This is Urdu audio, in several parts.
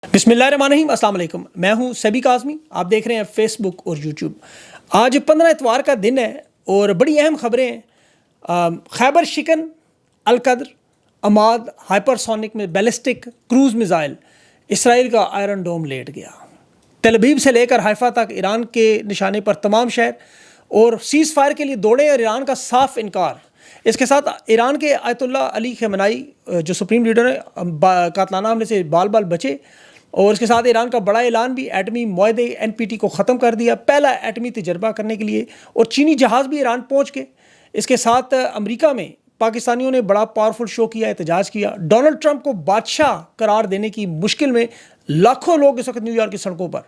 بسم اللہ الرحمن الرحیم، السلام علیکم۔ میں ہوں سبی کاظمی، آپ دیکھ رہے ہیں فیس بک اور یوٹیوب۔ آج 15 اتوار کا دن ہے اور بڑی اہم خبریں ہیں۔ خیبر شکن القدر عماد ہائپرسونک میں بیلسٹک کروز میزائل اسرائیل کا آئرن ڈوم لیٹ گیا۔ تل ابیب سے لے کر حیفا تک ایران کے نشانے پر تمام شہر اور سیز فائر کے لیے دوڑے اور ایران کا صاف انکار۔ اس کے ساتھ ایران کے آیت اللہ علی خامنئی جو سپریم لیڈر ہیں قاتلانہ حملے سے بال بچے، اور اس کے ساتھ ایران کا بڑا اعلان بھی، ایٹمی معاہدے NPT کو ختم کر دیا، پہلا ایٹمی تجربہ کرنے کے لیے، اور چینی جہاز بھی ایران پہنچ گئے۔ اس کے ساتھ امریکہ میں پاکستانیوں نے بڑا پاورفل شو کیا، احتجاج کیا۔ ڈونلڈ ٹرمپ کو بادشاہ قرار دینے کی مشکل میں لاکھوں لوگ اس وقت نیو یارک کی سڑکوں پر،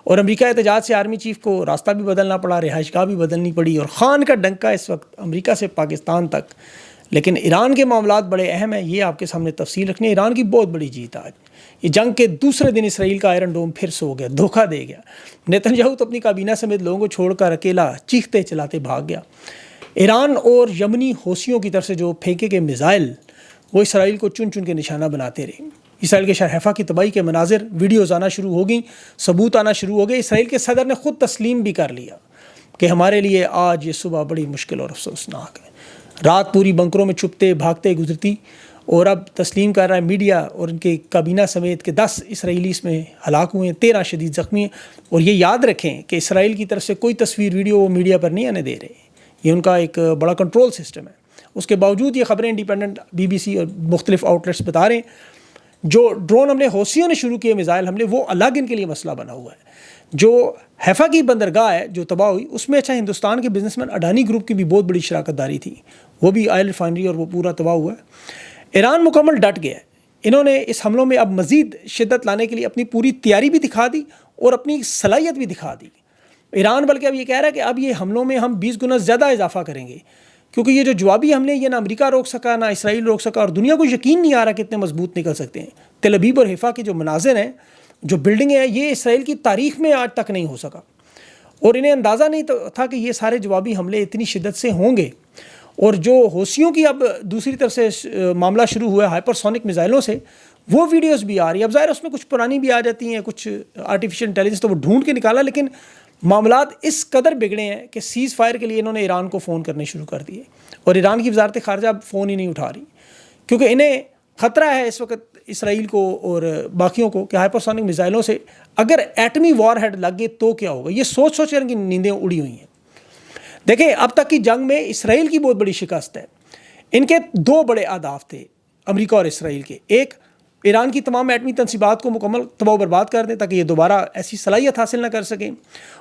اور امریکہ احتجاج سے آرمی چیف کو راستہ بھی بدلنا پڑا، رہائش گاہ بھی بدلنی پڑی، اور خان کا ڈنکا اس وقت امریکہ سے پاکستان تک۔ لیکن ایران کے معاملات بڑے اہم ہیں، یہ آپ کے سامنے تفصیل رکھنی ہے۔ ایران کی بہت بڑی جیت آج۔ یہ جنگ کے دوسرے دن اسرائیل کا آئرن ڈوم پھر سو گیا، دھوکہ دے گیا۔ نیتن یاہو تو اپنی کابینہ سمیت لوگوں کو چھوڑ کر اکیلا چیختے چلاتے بھاگ گیا۔ ایران اور یمنی حوثیوں کی طرف سے جو پھینکے گئے میزائل، وہ اسرائیل کو چن چن کے نشانہ بناتے رہے۔ اسرائیل کے شہر حیفا کی تباہی کے مناظر، ویڈیوز آنا شروع ہو گئیں، ثبوت آنا شروع ہو گئے۔ اسرائیل کے صدر نے خود تسلیم بھی کر لیا کہ ہمارے لیے آج یہ صبح بڑی مشکل اور افسوسناک ہے۔ رات پوری بنکروں میں چھپتے بھاگتے گزرتی، اور اب تسلیم کر رہا ہے میڈیا اور ان کے کابینہ سمیت کہ 10 اسرائیلی اس میں ہلاک ہوئے ہیں، 13 شدید زخمی ہیں۔ اور یہ یاد رکھیں کہ اسرائیل کی طرف سے کوئی تصویر ویڈیو وہ میڈیا پر نہیں آنے دے رہے، یہ ان کا ایک بڑا کنٹرول سسٹم ہے۔ اس کے باوجود یہ خبریں انڈیپینڈنٹ BBC اور مختلف آؤٹلیٹس بتا رہے ہیں۔ جو ڈرون حملے حوثیوں نے شروع کیے، میزائل حملے، وہ الگ ان کے لیے مسئلہ بنا ہوا ہے۔ جو حیفا کی بندرگاہ ہے جو تباہ ہوئی، اس میں اچھا ہندوستان کے بزنس مین اڈانی گروپ کی بھی بہت بڑی شراکت داری تھی، وہ بھی آئل ریفائنری، اور وہ پورا تباہ ہوا ہے۔ ایران مکمل ڈٹ گیا ہے۔ انہوں نے اس حملوں میں اب مزید شدت لانے کے لیے اپنی پوری تیاری بھی دکھا دی اور اپنی صلاحیت بھی دکھا دی۔ ایران بلکہ اب یہ کہہ رہا ہے کہ اب یہ حملوں میں ہم 20 گنا زیادہ اضافہ کریں گے، کیونکہ یہ جو جوابی حملے یہ نہ امریکہ روک سکا نہ اسرائیل روک سکا، اور دنیا کو یقین نہیں آ رہا کہ اتنے مضبوط نکل سکتے ہیں۔ تل ابیب اور حیفا کے جو مناظر ہیں، جو بلڈنگیں ہیں، یہ اسرائیل کی تاریخ میں آج تک نہیں ہو سکا، اور انہیں اندازہ نہیں تھا کہ یہ سارے جوابی حملے اتنی شدت سے ہوں گے۔ اور جو حوثیوں کی اب دوسری طرف سے معاملہ شروع ہوا ہے ہائپرسونک میزائلوں سے، وہ ویڈیوز بھی آ رہی ہیں۔ اب ظاہر اس میں کچھ پرانی بھی آ جاتی ہیں، کچھ آرٹیفیشل انٹیلیجنس تو وہ ڈھونڈ کے نکالا، لیکن معاملات اس قدر بگڑے ہیں کہ سیز فائر کے لیے انہوں نے ایران کو فون کرنے شروع کر دیے، اور ایران کی وزارت خارجہ اب فون ہی نہیں اٹھا رہی، کیونکہ انہیں خطرہ ہے اس وقت اسرائیل کو اور باقیوں کو کہ ہائپرسونک میزائلوں سے اگر ایٹمی وار ہیڈ لگ گئے تو کیا ہوگا۔ یہ سوچ سوچ کر ان کی نیندیں اڑی ہوئی ہیں۔ دیکھیں، اب تک کی جنگ میں اسرائیل کی بہت بڑی شکست ہے۔ ان کے دو بڑے اہداف تھے امریکہ اور اسرائیل کے، ایک ایران کی تمام ایٹمی تنصیبات کو مکمل تباہ و برباد کر دیں تاکہ یہ دوبارہ ایسی صلاحیت حاصل نہ کر سکیں،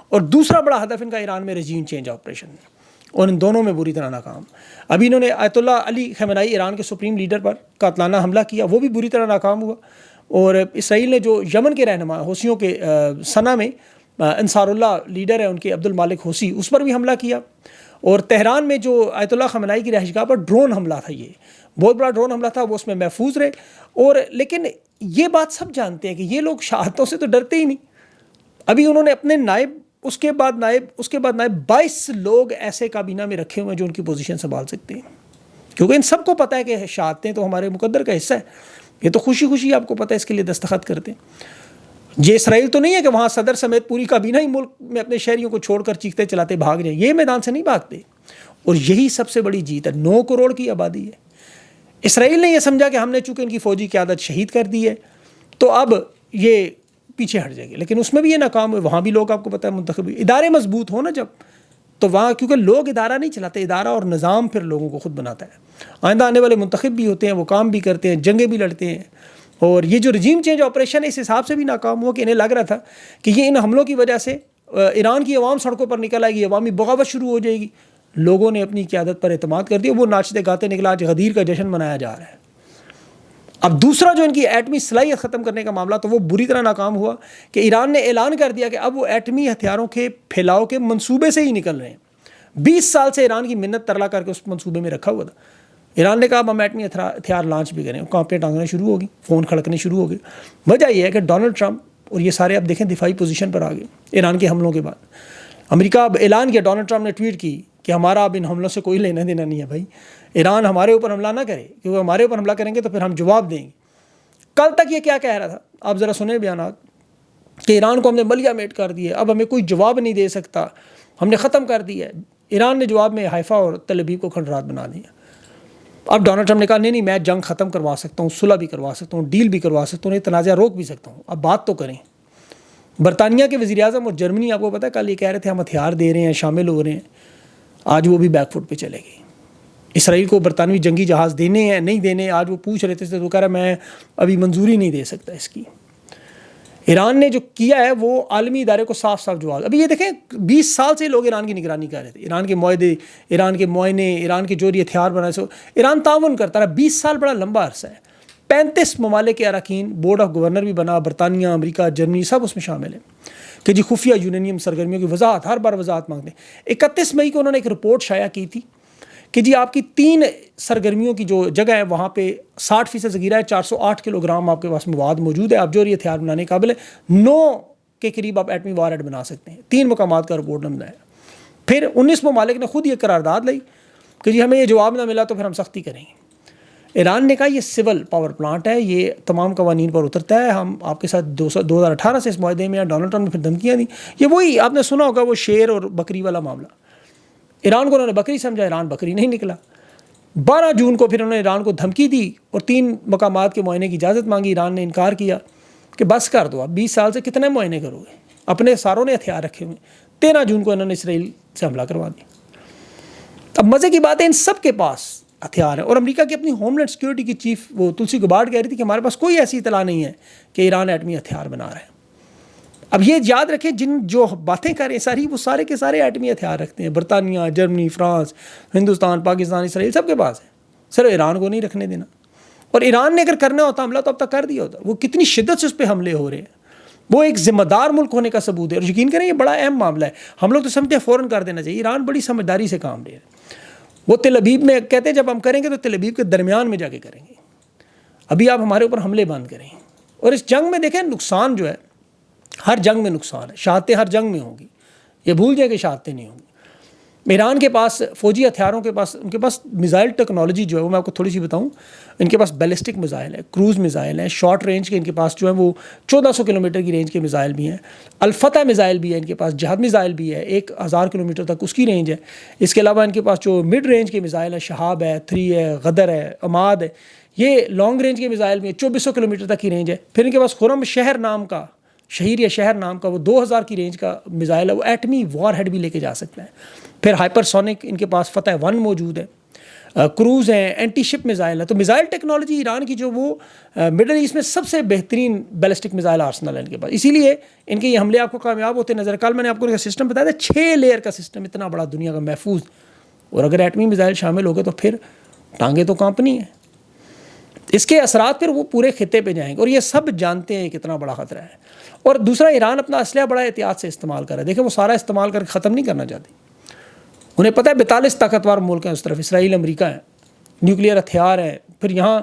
اور دوسرا بڑا ہدف ان کا ایران میں رجیم چینج آپریشن ہے، اور ان دونوں میں بری طرح ناکام۔ ابھی انہوں نے آیت اللہ علی خامنئی ایران کے سپریم لیڈر پر قاتلانہ حملہ کیا، وہ بھی بری طرح ناکام ہوا، اور اسرائیل نے جو یمن کے رہنما حوثیوں کے صنعاء میں انصار اللہ لیڈر ہے ان کے عبد المالک حوثی، اس پر بھی حملہ کیا، اور تہران میں جو آیت اللہ خامنئی کی رہائش گاہ پر ڈرون حملہ تھا، یہ بہت بڑا ڈرون حملہ تھا، وہ اس میں محفوظ رہے۔ اور لیکن یہ بات سب جانتے ہیں کہ یہ لوگ شہادتوں سے تو ڈرتے ہی نہیں۔ ابھی انہوں نے اپنے نائب، اس کے بعد نائب 22 لوگ ایسے کابینہ میں رکھے ہوئے ہیں جو ان کی پوزیشن سنبھال سکتے ہیں، کیونکہ ان سب کو پتہ ہے کہ شہادتیں تو ہمارے مقدر کا حصہ ہے، یہ تو خوشی خوشی آپ کو پتہ ہے اس کے لیے دستخط کرتے ہیں۔ یہ اسرائیل تو نہیں ہے کہ وہاں صدر سمیت پوری کابینہ ہی ملک میں اپنے شہریوں کو چھوڑ کر چیختے چلاتے بھاگ جائیں، یہ میدان سے نہیں بھاگتے، اور یہی سب سے بڑی جیت ہے۔ 9 کروڑ کی آبادی ہے۔ اسرائیل نے یہ سمجھا کہ ہم نے چونکہ ان کی فوجی قیادت شہید کر دی ہے تو اب یہ پیچھے ہٹ جائے گی، لیکن اس میں بھی یہ ناکام ہوئے۔ وہاں بھی لوگ آپ کو پتہ ہے منتخب ادارے مضبوط ہو نا جب، تو وہاں کیونکہ لوگ ادارہ نہیں چلاتے، ادارہ اور نظام پھر لوگوں کو خود بناتا ہے۔ آئندہ آنے والے منتخب بھی ہوتے ہیں، وہ کام بھی کرتے ہیں، جنگیں بھی لڑتے ہیں، اور یہ جو رجیم چینج آپریشن ہے اس حساب سے بھی ناکام ہوا کہ انہیں لگ رہا تھا کہ یہ ان حملوں کی وجہ سے ایران کی عوام سڑکوں پر نکل آئے گی، عوامی بغاوت شروع ہو جائے گی۔ لوگوں نے اپنی قیادت پر اعتماد کر دیا، وہ ناچتے گاتے نکلا، آج غدیر کا جشن منایا جا رہا ہے۔ اب دوسرا جو ان کی ایٹمی صلاحیت ختم کرنے کا معاملہ، تو وہ بری طرح ناکام ہوا کہ ایران نے اعلان کر دیا کہ اب وہ ایٹمی ہتھیاروں کے پھیلاؤ کے منصوبے سے ہی نکل رہے ہیں۔ 20 سال سے ایران کی منت ترلا کر کے اس منصوبے میں رکھا ہوا تھا۔ ایران نے کہا اب ہم ایٹمی ہتھیار لانچ بھی کریں، کانپیں ٹانگنے شروع ہو گئی، فون کھڑکنے شروع ہو گئے۔ وجہ یہ ہے کہ ڈونلڈ ٹرمپ اور یہ سارے اب دیکھیں دفاعی پوزیشن پر آ گئے ایران کے حملوں کے بعد۔ امریکہ اب اعلان کیا، ڈونلڈ ٹرمپ نے ٹویٹ کی کہ ہمارا اب ان حملوں سے کوئی لینا دینا نہیں ہے بھائی، ایران ہمارے اوپر حملہ نہ کرے، کیونکہ ہمارے اوپر حملہ کریں گے تو پھر ہم جواب دیں گے۔ کل تک یہ کیا کہہ رہا تھا، آپ ذرا سنیں بیانات، کہ ایران کو ہم نے ملیہ میٹ کر دیا، اب ہمیں کوئی جواب نہیں دے سکتا، ہم نے ختم کر دیا ہے۔ ایران نے جواب میں حیفا اور تل ابیب کو کھنڈرات بنا دیا۔ اب ڈونلڈ ٹرمپ نے کہا نہیں میں جنگ ختم کروا سکتا ہوں، صلح بھی کروا سکتا ہوں، ڈیل بھی کروا سکتا ہوں، یہ تنازع روک بھی سکتا ہوں، اب بات تو کریں۔ برطانیہ کے وزیر اعظم اور جرمنی، آپ کو پتہ ہے کل یہ کہہ رہے تھے ہم ہتھیار دے رہے ہیں، شامل ہو رہے ہیں، آج وہ بھی بیک فٹ پہ چلے گئی۔ اسرائیل کو برطانوی جنگی جہاز دینے ہیں نہیں دینے، آج وہ پوچھ رہے تھے تو وہ کہہ رہا ہے میں ابھی منظوری نہیں دے سکتا اس کی۔ ایران نے جو کیا ہے وہ عالمی ادارے کو صاف صاف جواب۔ ابھی یہ دیکھیں 20 سال سے لوگ ایران کی نگرانی کر رہے تھے، ایران کے معاہدے، ایران کے معائنے، ایران کے جوہری ہتھیار بنائے، سو ایران تعاون کرتا رہا۔ 20 سال بڑا لمبا عرصہ ہے۔ 35 ممالک کے اراکین، بورڈ آف گورنر بھی بنا، برطانیہ، امریکہ، جرمنی سب اس میں شامل ہیں کہ جی خفیہ یورینیم سرگرمیوں کی وضاحت، ہر بار وضاحت مانگتے ہیں۔ 31 مئی کو انہوں نے ایک رپورٹ شائع کی تھی کہ جی آپ کی 3 سرگرمیوں کی جو جگہ ہے وہاں پہ 60% ذخیرہ ہے، 408 کلو گرام آپ کے پاس مواد موجود ہے، آپ جوہری ہتھیار بنانے کے قابل ہے، 9 کے قریب آپ ایٹمی وار ہیڈ بنا سکتے ہیں۔ 3 مقامات کا رپورٹ نے بنایا۔ پھر 19 ممالک نے خود یہ قرارداد لی کہ جی ہمیں یہ جواب نہ ملا تو پھر ہم سختی کریں گے۔ ایران نے کہا یہ سول پاور پلانٹ ہے، یہ تمام قوانین پر اترتا ہے، ہم آپ کے ساتھ 2018 سے اس معاہدے میں ہیں۔ ڈونلڈ ٹرمپ نے پھر دھمکیاں دیں، یہ وہی آپ نے سنا ہوگا وہ شیر اور بکری والا معاملہ۔ ایران کو انہوں نے بکری سمجھا، ایران بکری نہیں نکلا۔ 12 جون کو پھر انہوں نے ایران کو دھمکی دی اور 3 مقامات کے معائنے کی اجازت مانگی، ایران نے انکار کیا کہ بس کر دو، اب 20 سال سے کتنے معائنے کرو گے، اپنے ساروں نے ہتھیار رکھے ہوئے۔ 13 جون کو انہوں نے اسرائیل سے حملہ کروا دیا۔ اب مزے کی بات ہے ان سب کے پاس ہتھیار ہیں، اور امریکہ کی اپنی ہوم لینڈ سیکورٹی کی چیف وہ تلسی گبارڈ کہہ رہی تھی کہ ہمارے پاس کوئی ایسی اطلاع نہیں ہے کہ ایران ایٹمی ہتھیار بنا رہا ہے۔ اب یہ یاد رکھیں جن جو باتیں کر رہے ہیں ساری، وہ سارے کے سارے ایٹمی ہتھیار رکھتے ہیں، برطانیہ، جرمنی، فرانس، ہندوستان، پاکستان، اسرائیل سب کے پاس ہے، صرف ایران کو نہیں رکھنے دینا۔ اور ایران نے اگر کرنا ہوتا حملہ تو اب تک کر دیا ہوتا۔ وہ کتنی شدت سے اس پہ حملے ہو رہے ہیں، وہ ایک ذمہ دار ملک ہونے کا ثبوت ہے۔ اور یقین کریں یہ بڑا اہم معاملہ ہے، ہم لوگ تو سمجھتے ہیں فوراً کر دینا چاہیے، ایران بڑی سمجھداری سے کام لے رہے ہیں۔ وہ تل ابیب میں کہتے ہیں جب ہم کریں گے تو تل ابیب کے درمیان میں جا کے کریں گے، ابھی آپ ہمارے اوپر حملے بند کریں۔ اور اس جنگ میں دیکھیں نقصان جو ہے، ہر جنگ میں نقصان ہے، شہادتیں ہر جنگ میں ہوں گی، یہ بھول جائیں کہ شہادتیں نہیں ہوں گی۔ ایران کے پاس فوجی ہتھیاروں کے پاس، ان کے پاس میزائل ٹیکنالوجی جو ہے وہ میں آپ کو تھوڑی سی بتاؤں، ان کے پاس بیلسٹک میزائل ہے، کروز میزائل ہیں، شارٹ رینج کے ان کے پاس جو ہے وہ 1400 کلومیٹر کی رینج کے میزائل بھی ہیں، الفتح میزائل بھی ہے ان کے پاس، جہاد میزائل بھی ہے 1000 کلومیٹر تک اس کی رینج ہے۔ اس کے علاوہ ان کے پاس جو مڈ رینج کے میزائل ہیں، شہاب ہے، 3 ہے، غدر ہے، عماد ہے، یہ لانگ رینج کے میزائل بھی ہیں، 2400 کلومیٹر تک کی رینج ہے۔ پھر ان کے پاس خرم شہر نام کا، شہیر یا شہر نام کا وہ 2000 کی رینج کا میزائل ہے، وہ ایٹمی وار ہیڈ بھی لے کے جا سکتا ہے۔ پھر ہائپر سونک ان کے پاس فتح 1 موجود ہے، کروز ہیں، اینٹی شپ میزائل ہے۔ تو میزائل ٹیکنالوجی ایران کی جو وہ مڈل ایسٹ میں سب سے بہترین بیلسٹک میزائل آرسنل ہے ان کے پاس، اسی لیے ان کے یہ حملے آپ کو کامیاب ہوتے نظر۔ کل میں نے آپ کو سسٹم بتایا تھا، 6 لیئر کا سسٹم، اتنا بڑا دنیا کا محفوظ، اور اگر ایٹمی میزائل شامل ہو گئے تو پھر ٹانگیں تو کانپنی ہیں۔ اس کے اثرات پھر وہ پورے خطے پہ جائیں گے، اور یہ سب جانتے ہیں کتنا بڑا خطرہ ہے۔ اور دوسرا، ایران اپنا اسلحہ بڑا احتیاط سے استعمال کر رہا ہے، دیکھیں وہ سارا استعمال کر کے ختم نہیں کرنا چاہتے، انہیں پتہ ہے 42 طاقتور ملک ہیں اس طرف، اسرائیل، امریکہ ہے، نیوکلیئر ہتھیار ہے، پھر یہاں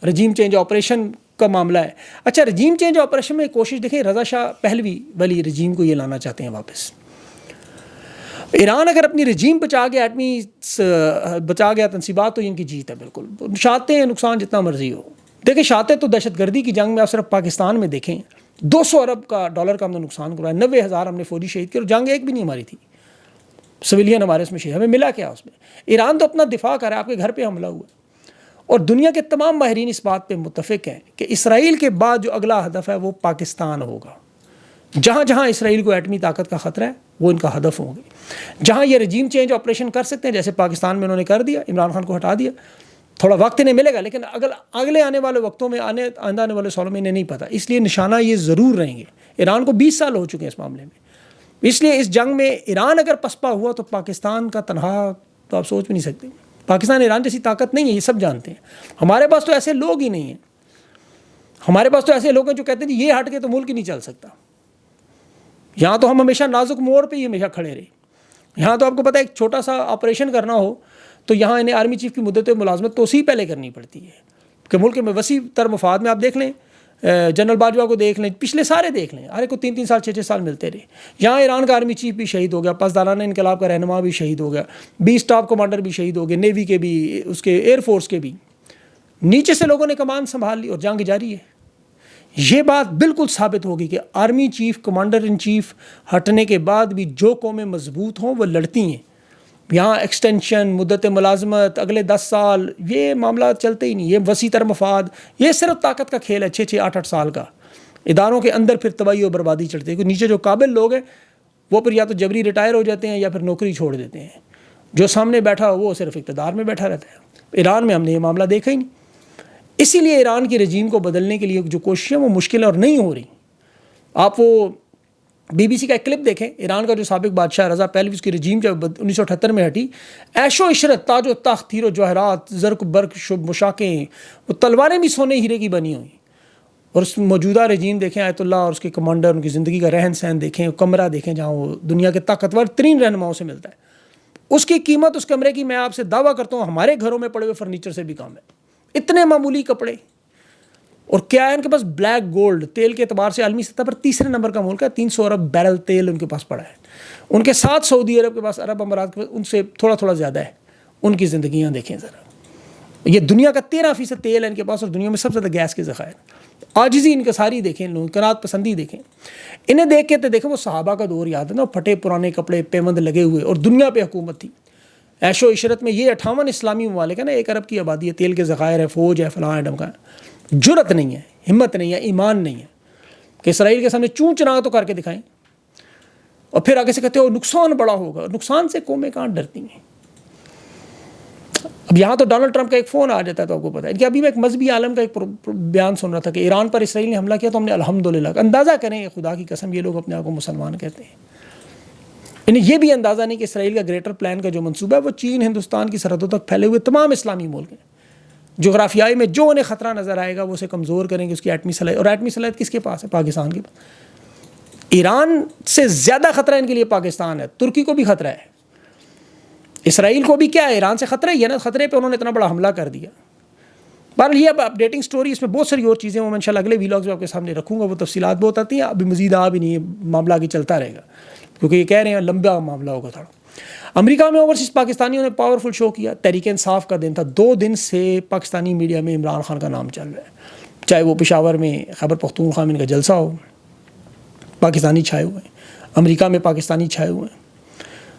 رجیم چینج آپریشن کا معاملہ ہے۔ اچھا، رجیم چینج آپریشن میں کوشش دیکھیں، رضا شاہ پہلوی والی رجیم کو یہ لانا چاہتے ہیں واپس۔ ایران اگر اپنی رجیم بچا گیا، ایٹمی بچا گیا تنصیبات، تو ان کی جیت ہے بالکل۔ شاہتے ہیں نقصان جتنا مرضی ہو، دیکھیں شاہتے تو دہشت گردی کی جنگ میں آپ صرف پاکستان میں دیکھیں 200 ارب کا ڈالر کا ہم نے نقصان کروایا، 90,000 ہم نے فوجی شہید کیے، اور جنگ ایک بھی نہیں ہماری تھی، سویلین ہمارے اس میں شہید، ہمیں ملا کیا اس میں؟ ایران تو اپنا دفاع کر رہا ہے، آپ کے گھر پہ حملہ ہوا، اور دنیا کے تمام ماہرین اس بات پہ متفق ہیں کہ اسرائیل کے بعد جو اگلا ہدف ہے وہ پاکستان ہوگا۔ جہاں جہاں اسرائیل کو ایٹمی طاقت کا خطرہ ہے وہ ان کا ہدف ہوں گے۔ جہاں یہ رجیم چینج آپریشن کر سکتے ہیں، جیسے پاکستان میں انہوں نے کر دیا، عمران خان کو ہٹا دیا، تھوڑا وقت انہیں ملے گا، لیکن اگر اگلے آنے والے وقتوں میں آئندہ آنے والے سالوں میں انہیں نہیں پتہ، اس لیے نشانہ یہ ضرور رہیں گے۔ ایران کو 20 سال ہو چکے ہیں اس معاملے میں، اس لیے اس جنگ میں ایران اگر پسپا ہوا تو پاکستان کا تنہا تو آپ سوچ بھی نہیں سکتے۔ پاکستان ایران جیسی طاقت نہیں ہے، یہ سب جانتے ہیں۔ ہمارے پاس تو ایسے لوگ ہی نہیں ہیں، ہمارے پاس تو ایسے لوگ ہیں جو کہتے ہیں یہ ہٹ کے تو ملک ہی نہیں چل سکتا۔ یہاں تو ہم ہمیشہ نازک موڑ پہ ہی ہمیشہ کھڑے رہے۔ یہاں تو آپ کو پتہ ہے ایک چھوٹا سا آپریشن کرنا ہو تو یہاں انہیں آرمی چیف کی مدت ملازمت توسیع پہلے کرنی پڑتی ہے کہ ملک میں وسیع تر مفاد میں آپ دیکھ لیں، جنرل باجوہ کو دیکھ لیں، پچھلے سارے دیکھ لیں، ہر ایک کو 3 سال 6 سال ملتے رہے۔ یہاں ایران کا آرمی چیف بھی شہید ہو گیا، پاسدارانہ انقلاب کا رہنما بھی شہید ہو گیا، 20 ٹاپ کمانڈر بھی شہید ہو گئے، نیوی کے بھی، اس کے ایئر فورس کے بھی، نیچے سے لوگوں نے کمان سنبھال لی اور جنگ جاری ہے۔ یہ بات بالکل ثابت ہوگی کہ army chief, commander in chief ہٹنے کے بعد بھی جو قومیں مضبوط ہوں وہ لڑتی ہیں. یہاں ایکسٹینشن، مدت ملازمت، اگلے 10 سال، یہ معاملات چلتے ہی نہیں. یہ وسیع تر مفاد، یہ صرف طاقت کا کھیل ہے. 6 8 سال کا اداروں کے اندر پھر تباہی و بربادی چڑھتی ہے. نیچے جو قابل لوگ ہیں وہ پھر یا تو جبری ریٹائر ہو جاتے ہیں یا پھر نوکری چھوڑ دیتے ہیں. جو سامنے بیٹھا وہ صرف اقتدار میں بیٹھا رہتا ہے. ایران میں ہم نے یہ معاملہ دیکھا ہی نہیں. اسی لیے ایران کی رجیم کو بدلنے کے لیے جو کوششیں وہ مشکل اور نہیں ہو رہی. آپ وہ BBC کا ایک کلپ دیکھیں. ایران کا جو سابق بادشاہ رضا پہلوی، اس کی رجیم جب 1978 میں ہٹی، عیش و عشرت، تاج و تخت، ہیر و جواہرات، زرق برق، شب مشاقیں، وہ تلواریں بھی سونے ہیرے کی بنی ہوئی. اور اس موجودہ رجیم دیکھیں، آیت اللہ اور اس کے کمانڈر، ان کی زندگی کا رہن سہن دیکھیں، کمرہ دیکھیں جہاں وہ دنیا کے طاقتور ترین رہنماؤں سے ملتا ہے. اس کی قیمت اس کمرے کی میں آپ سے دعویٰ کرتا ہوں ہمارے گھروں میں پڑے ہوئے فرنیچر سے بھی کم ہے. اتنے معمولی کپڑے. اور کیا ہے ان کے پاس؟ Black gold. تیل کے اعتبار سے عالمی سطح پر تیسرے نمبر کا ملک ہے. 300 ارب بیرل تیل ان کے پاس پڑا ہے. ان کے ساتھ سعودی عرب کے پاس، عرب امارات کے پاس ان سے تھوڑا زیادہ ہے. ان کی زندگیاں دیکھیں ذرا. یہ دنیا کا 13% تیل ہے ان کے پاس، اور دنیا میں سب سے زیادہ گیس کے ذخائر. عاجزی انکساری دیکھیں، لوگ قناعت پسندی دیکھیں. انہیں دیکھ کے تو دیکھیں وہ صحابہ کا دور یاد ہے نا، پھٹے پرانے کپڑے، پیمند لگے ہوئے، اور دنیا پہ حکومت تھی. عیش و عشرت میں یہ 58 اسلامی ممالک ہے نا، 1 ارب کی آبادی ہے، تیل کے ذخائر ہے، فوج ہے، فلاں ہے، ڈمکا ہے. جرت نہیں ہے، ہمت نہیں ہے، ایمان نہیں ہے کہ اسرائیل کے سامنے چون چنا تو کر کے دکھائیں. اور پھر آگے سے کہتے ہو نقصان بڑا ہوگا. نقصان سے قومیں کہاں ڈرتی ہیں. اب یہاں تو ڈونلڈ ٹرمپ کا ایک فون آ جاتا ہے تو آپ کو پتا ہے کہ ابھی میں ایک مذہبی عالم کا ایک بیان سن رہا تھا کہ ایران پر اسرائیل نے حملہ کیا تو ہم نے الحمدللہ. اندازہ کریں، خدا کی قسم، یہ لوگ اپنے آپ کو مسلمان کہتے ہیں. انہیں یہ بھی اندازہ نہیں کہ اسرائیل کا گریٹر پلان کا جو منصوبہ ہے وہ چین، ہندوستان کی سرحدوں تک پھیلے ہوئے تمام اسلامی ملک ہیں. جغرافیائی میں جو انہیں خطرہ نظر آئے گا وہ اسے کمزور کریں گے. اس کی ایٹمی صلاحیت، اور ایٹمی صلاحیت کس کے پاس ہے؟ پاکستان کے پاس. ایران سے زیادہ خطرہ ان کے لیے پاکستان ہے. ترکی کو بھی خطرہ ہے. اسرائیل کو بھی کیا ہے؟ ایران سے خطرہ ہی ہے نا. خطرے پہ انہوں نے اتنا بڑا حملہ کر دیا. بہرحال یہ اب اپڈیٹنگ سٹوری، اس میں بہت ساری اور چیزیں وہ میں انشاءاللہ اگلے ویلاگز میں آپ کے سامنے رکھوں گا. وہ تفصیلات بہت آتی ہیں. ابھی مزید آ بھی نہیں ہے، معاملہ آگے چلتا رہے گا کیونکہ یہ کہہ رہے ہیں لمبا معاملہ ہوگا تھوڑا. امریکہ میں اوورسیز پاکستانیوں نے پاورفل شو کیا. تحریک انصاف کا دن تھا. 2 دن سے پاکستانی میڈیا میں عمران خان کا نام چل رہا ہے. چاہے وہ پشاور میں خیبر پختونخوا میں ان کا جلسہ ہو، پاکستانی چھائے ہوئے ہیں. امریکہ میں پاکستانی چھائے ہوئے ہیں.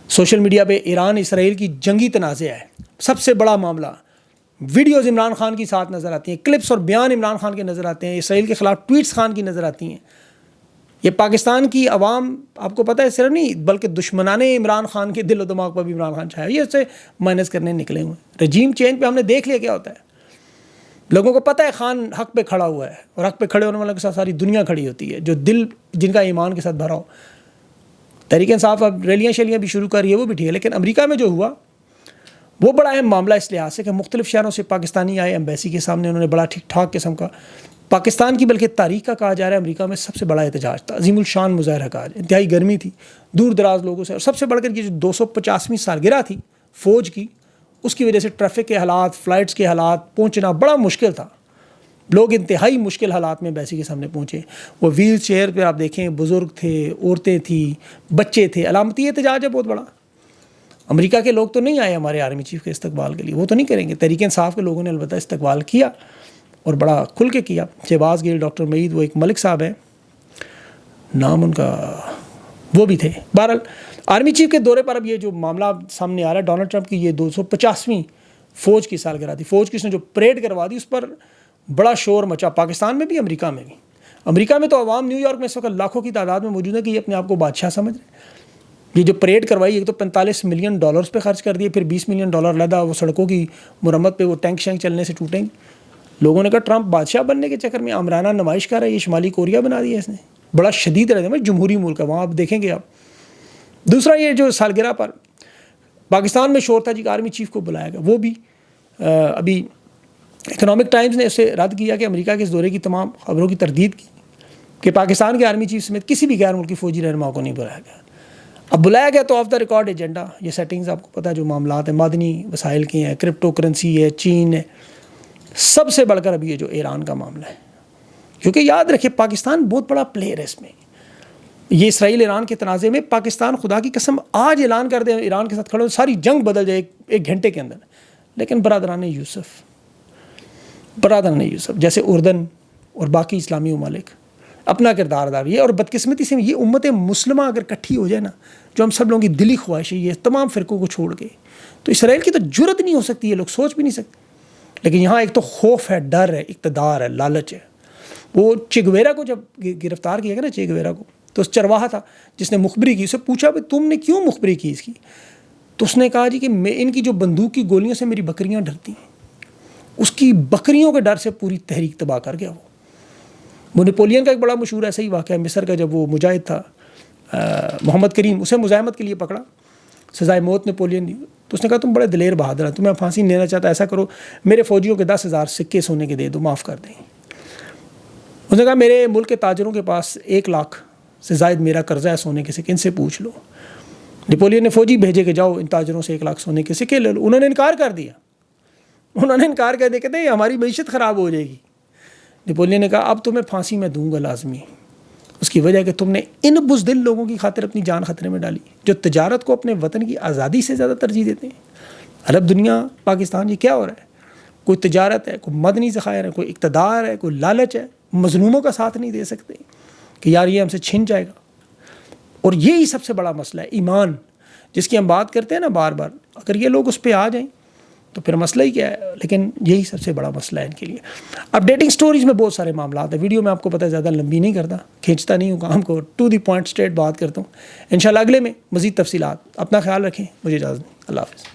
سوشل میڈیا پہ ایران اسرائیل کی جنگی تنازع ہے، سب سے بڑا معاملہ. ویڈیوز عمران خان کی ساتھ نظر آتی ہیں، کلپس اور بیان عمران خان کے نظر آتے ہیں، اسرائیل کے خلاف ٹویٹس خان کی نظر آتی ہیں. یہ پاکستان کی عوام، آپ کو پتہ ہے، صرف نہیں بلکہ دشمنان عمران خان کے دل و دماغ پر بھی عمران خان چھایا. یہ اسے مائنس کرنے نکلے ہوئے ہیں. رجیم چینج پہ ہم نے دیکھ لیا کیا ہوتا ہے. لوگوں کو پتہ ہے خان حق پہ کھڑا ہوا ہے، اور حق پہ کھڑے ہونے والوں کے ساتھ ساری دنیا کھڑی ہوتی ہے جو دل جن کا ایمان کے ساتھ بھرا ہو. تحریک انصاف اب ریلیاں شیلیاں بھی شروع کر رہی ہے، وہ بھی ٹھیک ہے. لیکن امریکہ میں جو ہوا وہ بڑا اہم معاملہ اس لحاظ سے کہ مختلف شہروں سے پاکستانی آئے. ایمبیسی کے سامنے انہوں نے بڑا ٹھیک ٹھاک قسم کا پاکستان کی بلکہ تاریخ کا کہا جا رہا ہے امریکہ میں سب سے بڑا احتجاج تھا. عظیم الشان مظاہرہ کہا. انتہائی گرمی تھی، دور دراز لوگوں سے، اور سب سے بڑھ کر یہ جو 250ویں سالگرہ تھی فوج کی، اس کی وجہ سے ٹریفک کے حالات، فلائٹس کے حالات، پہنچنا بڑا مشکل تھا. لوگ انتہائی مشکل حالات میں ایمبیسی کے سامنے پہنچے. وہ ویل چیئر پہ آپ دیکھیں، بزرگ تھے، عورتیں تھیں، بچے تھے. علامتی احتجاج ہے بہت بڑا. امریکہ کے لوگ تو نہیں آئے ہمارے آرمی چیف کے استقبال کے لیے، وہ تو نہیں کریں گے. تحریک انصاف کے لوگوں نے البتہ استقبال کیا اور بڑا کھل کے کیا. شہباز گل، ڈاکٹر معید، وہ ایک ملک صاحب ہیں، نام ان کا، وہ بھی تھے. بہرحال آرمی چیف کے دورے پر اب یہ جو معاملہ سامنے آ رہا ہے ڈونلڈ ٹرمپ کی، یہ 250ویں فوج کی سالگرہ تھی. فوج کی اس نے جو پریڈ کروا دی اس پر بڑا شور مچا، پاکستان میں بھی، امریکہ میں بھی. امریکہ میں تو عوام نیو یارک میں اس وقت لاکھوں کی تعداد میں موجود ہے کہ یہ اپنے آپ کو بادشاہ سمجھ رہے ہیں. یہ جو پریڈ کروائی، ایک تو $45 ملین پہ خرچ کر دیے، پھر $20 ملین علیحدہ وہ سڑکوں کی مرمت پہ، وہ ٹینک شینک چلنے سے ٹوٹیں گے. لوگوں نے کہا ٹرمپ بادشاہ بننے کے چکر میں آمرانہ نمائش کر رہا ہے. یہ شمالی کوریا بنا دیا اس نے. بڑا شدید رہتا ہے، جمہوری ملک ہے وہاں، آپ دیکھیں گے آپ. دوسرا یہ جو سالگرہ پر پاکستان میں شور تھا جی آرمی چیف کو بلایا گیا، وہ بھی ابھی اکنامک ٹائمز نے اسے رد کیا کہ امریکہ کے اس دورے کی تمام خبروں کی تردید کی کہ پاکستان کے آرمی چیف سمیت کسی بھی غیر ملکی فوجی رہنما کو نہیں بلایا گیا. اب بلایا گیا تو آف دا ریکارڈ ایجنڈا، یہ سیٹنگز آپ کو پتہ ہے جو معاملات ہیں، معدنی وسائل کی ہیں، کرپٹو کرنسی ہے، چین ہے، سب سے بڑھ کر ابھی یہ جو ایران کا معاملہ ہے. کیونکہ یاد رکھیں پاکستان بہت بڑا پلیئر ہے اس میں. یہ اسرائیل ایران کے تنازع میں پاکستان، خدا کی قسم آج اعلان کر دیں ایران کے ساتھ کھڑے ہو، ساری جنگ بدل جائے ایک گھنٹے کے اندر. لیکن برادران یوسف جیسے اردن، اور باقی اسلامی ممالک اپنا کردار ادا. یہ اور بدقسمتی سے یہ امت مسلمہ اگر کٹھی ہو جائے نا, جو ہم سب لوگوں کی دلی خواہش ہے, یہ تمام فرقوں کو چھوڑ کے, تو اسرائیل کی تو جرت نہیں ہو سکتی, یہ لوگ سوچ بھی نہیں سکتے. لیکن یہاں ایک تو خوف ہے, ڈر ہے, اقتدار ہے, لالچ ہے. وہ چیگویرا کو جب گرفتار کیا گیا نا, چیگویرا کو, تو اس چرواہا تھا جس نے مخبری کی, اسے پوچھا بھائی تم نے کیوں مخبری کی اس کی؟ تو اس نے کہا جی کہ ان کی جو بندوق کی گولیوں سے میری بکریاں ڈرتی ہیں. اس کی بکریوں کے ڈر سے پوری تحریک تباہ کر گیا. وہ نیپولین کا ایک بڑا مشہور ایسا ہی واقعہ ہے, مصر کا, جب وہ مجاہد تھا محمد کریم, اسے مزاحمت کے لیے پکڑا, سزائے موت نیپولین دی. تو اس نے کہا تم بڑے دلیر بہادر ہیں, تمہیں پھانسی نہیں لینا چاہتا, ایسا کرو میرے فوجیوں کے 10,000 سکے سونے کے دے دو, معاف کر دیں. اس نے کہا میرے ملک کے تاجروں کے پاس 1 لاکھ سے زائد میرا قرضہ ہے سونے کے سکے, ان سے پوچھ لو. نیپولین نے فوجی بھیجے کہ جاؤ ان تاجروں سے 1 لاکھ سونے کے سکے لے لو. انہوں نے انکار کر دیا. کہتے ہیں ہماری معیشت خراب ہو جائے گی. نیپولین نے کہا اب تمہیں پھانسی میں دوں گا لازمی. اس کی وجہ ہے کہ تم نے ان بزدل لوگوں کی خاطر اپنی جان خطرے میں ڈالی, جو تجارت کو اپنے وطن کی آزادی سے زیادہ ترجیح دیتے ہیں. عرب دنیا, پاکستان, یہ کیا ہو رہا ہے؟ کوئی تجارت ہے, کوئی مدنی ذخائر ہے, کوئی اقتدار ہے, کوئی لالچ ہے. مظلوموں کا ساتھ نہیں دے سکتے کہ یار یہ ہم سے چھن جائے گا. اور یہی سب سے بڑا مسئلہ ہے, ایمان, جس کی ہم بات کرتے ہیں نا بار بار. اگر یہ لوگ اس پہ آ جائیں تو پھر مسئلہ ہی کیا ہے. لیکن یہی سب سے بڑا مسئلہ ہے ان کے لیے. اپڈیٹنگ سٹوریز میں بہت سارے معاملات ہیں. ویڈیو میں آپ کو پتہ ہے زیادہ لمبی نہیں کرتا, کھینچتا نہیں ہوں کام کو, ٹو دی پوائنٹ اسٹریٹ بات کرتا ہوں. انشاءاللہ اگلے میں مزید تفصیلات. اپنا خیال رکھیں, مجھے اجازت دیں. اللہ حافظ.